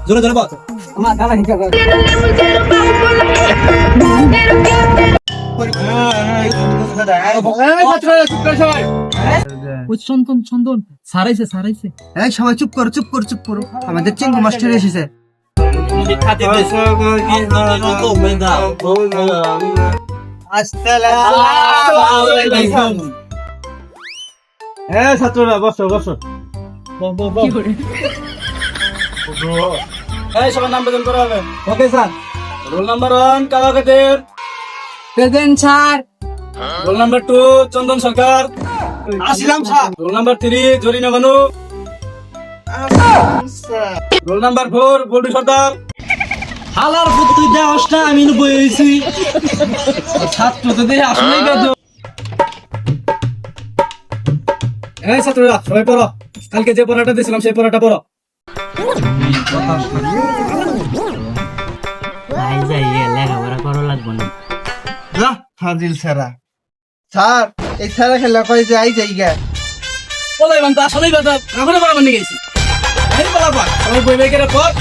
জোরে জোরে বল। চন্দন চন্দন সারাইছে সারাইছে। এই সবাই চুপ করো চুপ করো চুপ করো, আমাদের চিঙ্গু মাস্টার এসেছে। হ্যাঁ ছাত্ররা বসো বসো। এই সবার নাম বেতন করা হবে। Okay sir. রোল নাম্বার 1 কালাকাদের present sir. Roll number 2 Chandan Sarkar আসলাম sir. Roll number 3 Zarina Banu. Roll number 4 Boltu Sardar. হালার পুত তুই দেওস না, আমি বইছি ছাত্র তো দেখে আসলেই বেদ। এই ছাত্ররা সবাই পড়ো, কালকে যে পড়াটা দিয়েছিলাম সেই পড়াটা পড়ো। লেখাপড়া করা লাগবে না। ফাজিল স্যারা স্যার, এই স্যারা খেলা কয় যে আই জায়গা বলাই বান তো আসলেই বেদ, এখনো পড়া বানিয়ে গেছি। এই পড়া পড়, সবাই বই বই করে পড়।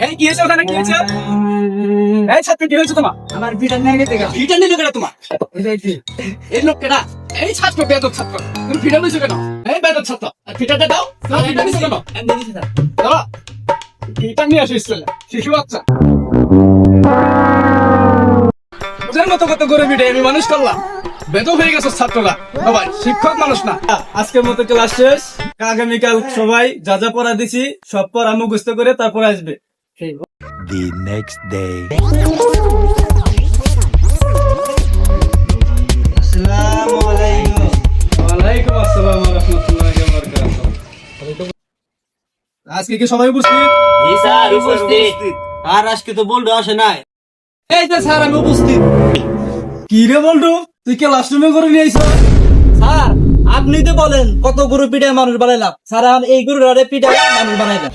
এই কি হয়েছে ওখানে, কি হয়েছে? এই ছাত্র কি হয়েছে তোমার? আমার ভিটার নিয়ে গেছে গা। ভিটা নিলে কেন তোমার? এই লোক কেনা, এই ছাত্র বেদক ছাত্র, তুমি ভিটা নিয়েছো কেন? এই বেদক ছাত্র, আর ভিটাটা দাও। তোমার ভিটা নিয়েছো কেন? দাও। ভিটা নিয়ে আসিস ছেলে, শিশু বাচ্চা। ওদের মতো কত করে ভিটে আমি মানুষ করলাম, বেদক হয়ে গেছে ছাত্ররা। সবাই শিক্ষক মানুষ না। আজকের মতো ক্লাস শেষ। আগামীকাল সবাই যা যা পড়া দিছি সব পড়া মুখস্থ করে তারপর আসবে। The next day. ওয়ালাইকুম আসসালাম ওয়া রাহমাতুল্লাহি ওয়া বারাকাতুহু। আজকে কি সবাই উপস্থিত? জি স্যার উপস্থিত। আর আজকে তো বললো আসে নাই। এই যে স্যার আমি উপস্থিত। কি রে বলটু, তুই ক্লাসরুমে করে নিয়ে আইছ? স্যার আপনি তো বলেন কত গরু পিঠায় মানুষ বানাইলাম, স্যার এই গরুর পিঠায় মানুষ বানাইলাম।